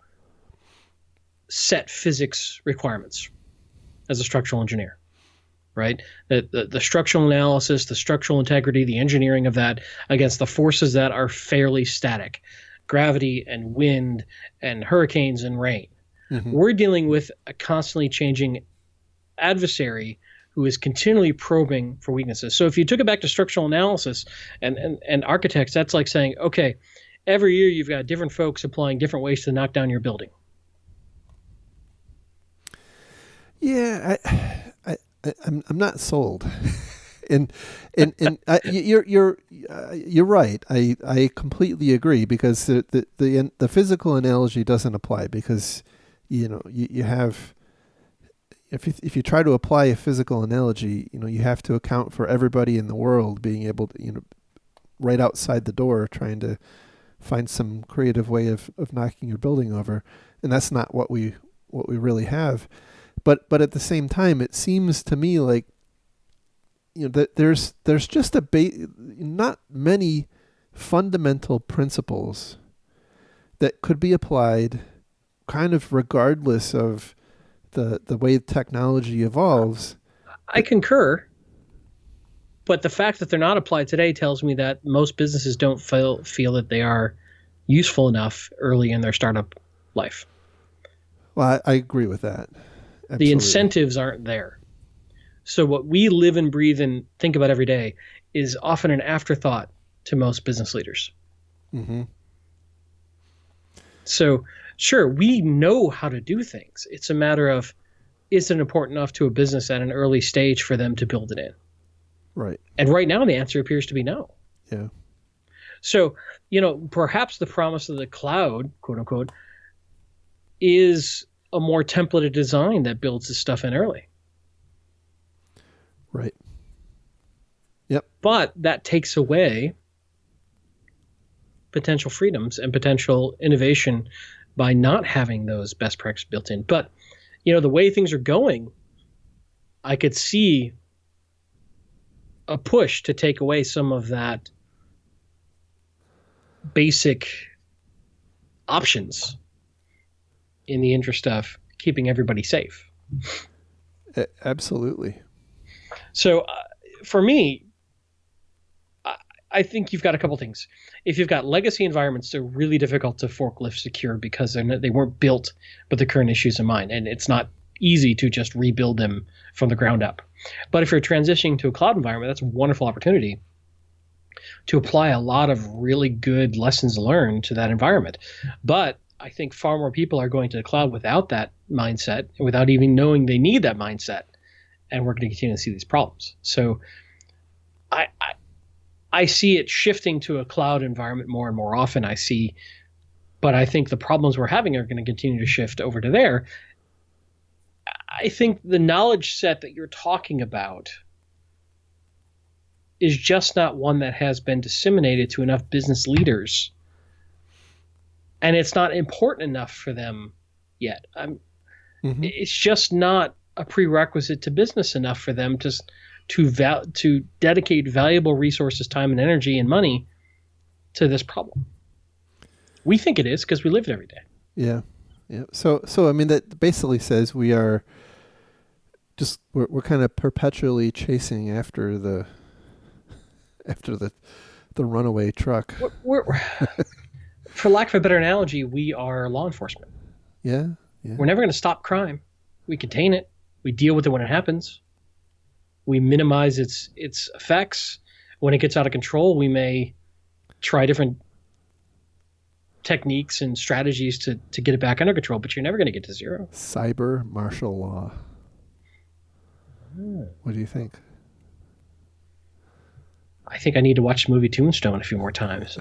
B: set physics requirements as a structural engineer, right? The structural analysis, the structural integrity, the engineering of that against the forces that are fairly static, gravity and wind and hurricanes and rain. Mm-hmm. We're dealing with a constantly changing adversary who is continually probing for weaknesses. So if you took it back to structural analysis and architects, that's like saying, okay, every year you've got different folks applying different ways to knock down your building.
A: Yeah, I'm not sold. and you're right. I completely agree, because the physical analogy doesn't apply, because you have, if you try to apply a physical analogy, you have to account for everybody in the world being able to, right outside the door, trying to find some creative way of knocking your building over, and that's not what we really have. But at the same time, it seems to me like that there's just not many fundamental principles that could be applied kind of regardless of the way technology evolves,
B: I concur. But the fact that they're not applied today tells me that most businesses don't feel that they are useful enough early in their startup life.
A: Well, I agree with that. Absolutely.
B: The incentives aren't there. So what we live and breathe and think about every day is often an afterthought to most business leaders.
A: Mm-hmm.
B: So sure, we know how to do things. It's a matter of, is it important enough to a business at an early stage for them to build it in?
A: Right.
B: And right now the answer appears to be no.
A: Yeah.
B: So, perhaps the promise of the cloud, quote unquote, is a more templated design that builds this stuff in early.
A: Right. Yep.
B: But that takes away potential freedoms and potential innovation by not having those best practices built in. But, the way things are going, I could see a push to take away some of that basic options in the interest of keeping everybody safe.
A: Absolutely.
B: So for me, I think you've got a couple things. If you've got legacy environments, they're really difficult to forklift secure because they weren't built with the current issues in mind. And it's not easy to just rebuild them from the ground up. But if you're transitioning to a cloud environment, that's a wonderful opportunity to apply a lot of really good lessons learned to that environment. But I think far more people are going to the cloud without that mindset, without even knowing they need that mindset. And we're going to continue to see these problems. So I see it shifting to a cloud environment more and more often. But I think the problems we're having are going to continue to shift over to there. I think the knowledge set that you're talking about is just not one that has been disseminated to enough business leaders. And it's not important enough for them yet. It's just not a prerequisite to business enough for them to dedicate valuable resources, time and energy and money to this problem. We think it is because we live it every day.
A: Yeah. Yeah. So I mean, that basically says we're kind of perpetually chasing after the runaway truck.
B: We're for lack of a better analogy, we are law enforcement.
A: Yeah.
B: We're never going to stop crime. We contain it. We deal with it when it happens. We minimize its effects. When it gets out of control, we may try different techniques and strategies to get it back under control, but you're never going to get to zero.
A: Cyber martial law. What do you think?
B: I think I need to watch the movie Tombstone a few more times.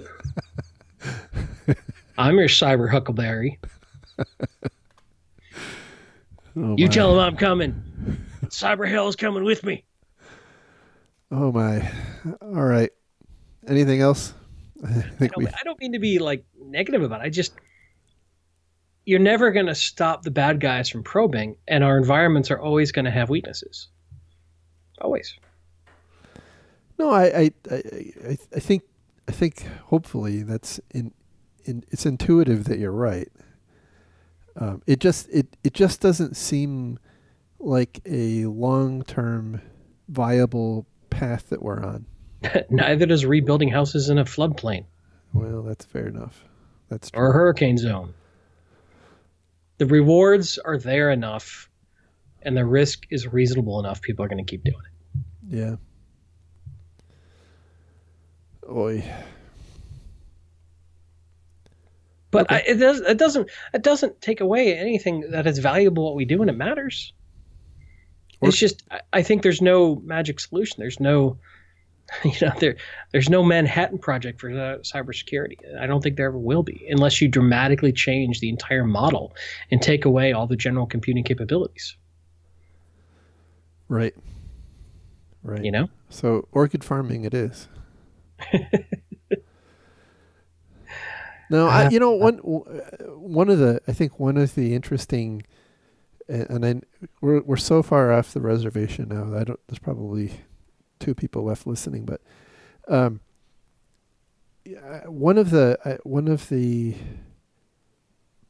B: I'm your cyber huckleberry. You tell him I'm coming. Cyber hell is coming with me.
A: Oh my. All right. Anything else?
B: I don't mean to be negative about it. You're never going to stop the bad guys from probing, and our environments are always going to have weaknesses. Always.
A: No, I think hopefully that's it's intuitive that you're right. It just doesn't seem like a long-term viable path that we're on.
B: Neither does rebuilding houses in a floodplain.
A: Well, that's fair enough. That's true.
B: Or a hurricane zone. The rewards are there enough, and the risk is reasonable enough. People are going to keep doing it.
A: Yeah. Oy.
B: But okay. It doesn't take away anything that is valuable what we do, and it matters. It's just I think there's no magic solution. There's no there's no Manhattan Project for cybersecurity. I don't think there ever will be, unless you dramatically change the entire model and take away all the general computing capabilities.
A: Right. So orchid farming it is. No, one of the interesting, and we're so far off the reservation now. There's probably 2 people left listening, but one of the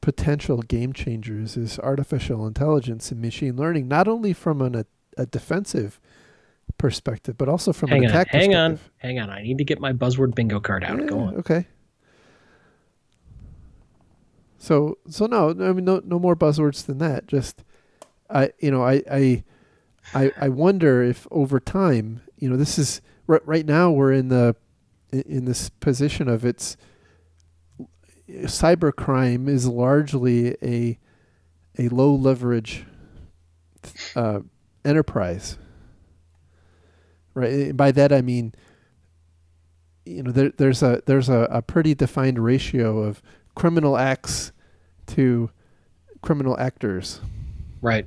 A: potential game changers is artificial intelligence and machine learning, not only from an a defensive perspective, but also from an attack perspective.
B: Hang on. I need to get my buzzword bingo card out. Go on.
A: Okay. So no, I mean, no more buzzwords than that. Just, I wonder if over time, this is right now we're in this position of cybercrime is largely a low leverage enterprise, right? By that I mean, there's a pretty defined ratio of criminal acts to criminal actors.
B: Right.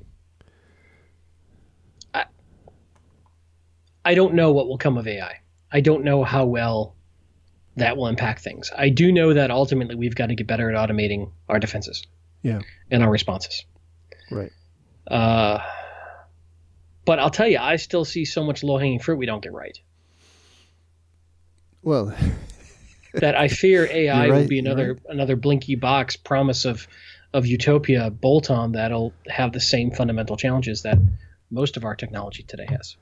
B: I don't know what will come of AI. I don't know how well that will impact things. I do know that ultimately we've got to get better at automating our defenses.
A: Yeah.
B: And our responses.
A: Right.
B: But I'll tell you, I still see so much low-hanging fruit we don't get right.
A: Well,
B: that I fear AI
A: right,
B: will be another blinky box promise of utopia bolt-on that'll have the same fundamental challenges that most of our technology today has.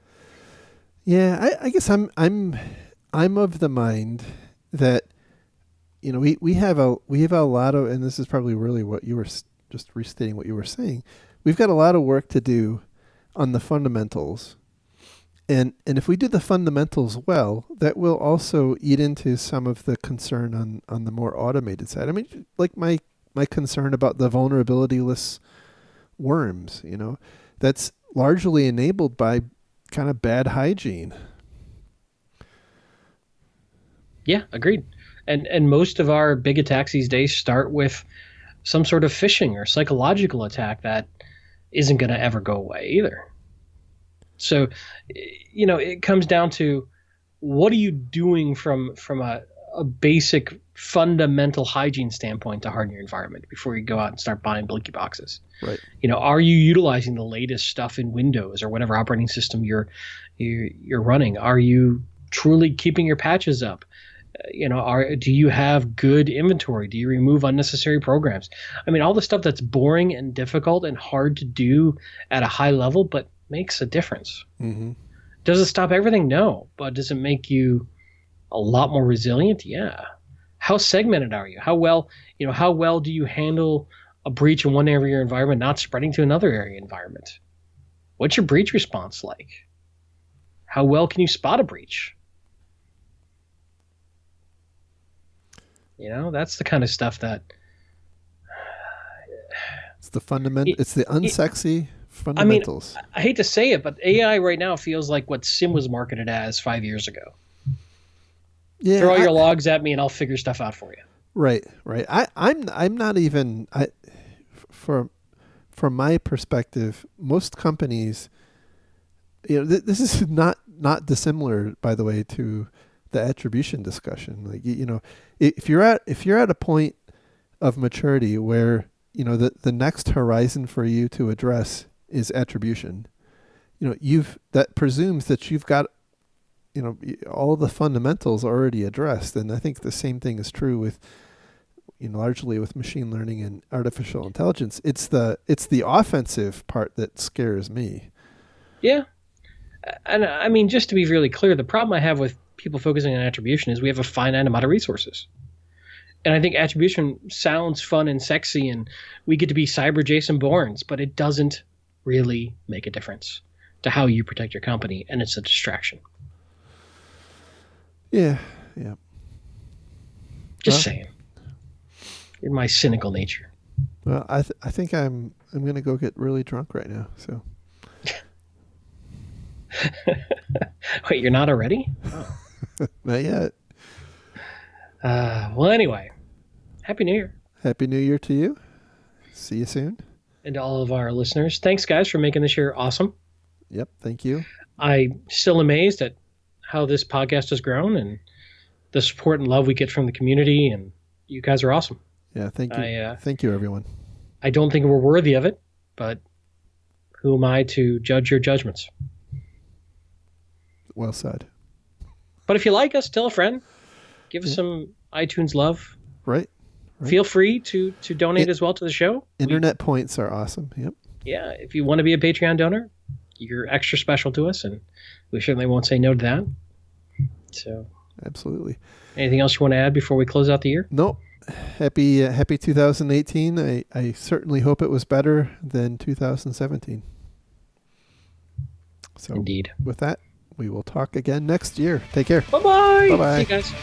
A: Yeah, I guess I'm of the mind that we have a lot of, and this is probably really what you were just restating what you were saying. We've got a lot of work to do on the fundamentals. And if we do the fundamentals well, that will also eat into some of the concern on the more automated side. I mean, like my concern about the vulnerability-less worms, that's largely enabled by kind of bad hygiene.
B: Yeah, agreed. And most of our big attacks these days start with some sort of phishing or psychological attack that isn't going to ever go away either. So, it comes down to what are you doing from a basic fundamental hygiene standpoint to harden your environment before you go out and start buying blinky boxes.
A: Right.
B: Are you utilizing the latest stuff in Windows or whatever operating system you're running? Are you truly keeping your patches up? Do you have good inventory? Do you remove unnecessary programs? I mean, all the stuff that's boring and difficult and hard to do at a high level, but makes a difference.
A: Mm-hmm.
B: Does it stop everything? No. But does it make you a lot more resilient? Yeah. How segmented are you? How well do you handle a breach in one area of your environment not spreading to another area environment? What's your breach response like? How well can you spot a breach? That's the kind of stuff that
A: it's the fundamental. It's the unsexy fundamentals.
B: I mean, I hate to say it, but AI right now feels like what SIM was marketed as 5 years ago. Yeah, throw all your logs at me, and I'll figure stuff out for you.
A: Right. I'm not even. From my perspective, most companies, this is not dissimilar, by the way, to the attribution discussion. Like, if you're at a point of maturity where the next horizon for you to address is attribution, that presumes that you've got all the fundamentals already addressed. And I think the same thing is true with largely with machine learning and artificial intelligence. It's the offensive part that scares me.
B: Yeah. And I mean, just to be really clear, the problem I have with people focusing on attribution is we have a finite amount of resources. And I think attribution sounds fun and sexy, and we get to be cyber Jason Bournes, but it doesn't really make a difference to how you protect your company, and it's a distraction.
A: Yeah.
B: Just saying. In my cynical nature.
A: Well, I think I'm going to go get really drunk right now, so.
B: Wait, you're not already?
A: Oh. Not yet.
B: Well, anyway, Happy New Year.
A: Happy New Year to you. See you soon.
B: And to all of our listeners, thanks, guys, for making this year awesome.
A: Yep, thank you.
B: I'm still amazed at how this podcast has grown and the support and love we get from the community, and you guys are awesome.
A: Yeah, thank you. Thank you, everyone.
B: I don't think we're worthy of it, but who am I to judge your judgments?
A: Well said.
B: But if you like us, tell a friend. Give us some iTunes love.
A: Right.
B: Feel free to donate as well to the show.
A: Internet points are awesome. Yep.
B: Yeah. If you want to be a Patreon donor, you're extra special to us, and we certainly won't say no to that. So,
A: absolutely.
B: anything else you want to add before we close out the year?
A: No. Happy 2018. I certainly hope it was better than 2017. So
B: Indeed.
A: with that, we will talk again next year. Take care.
B: Bye-bye.
A: Bye-bye.
B: See you guys.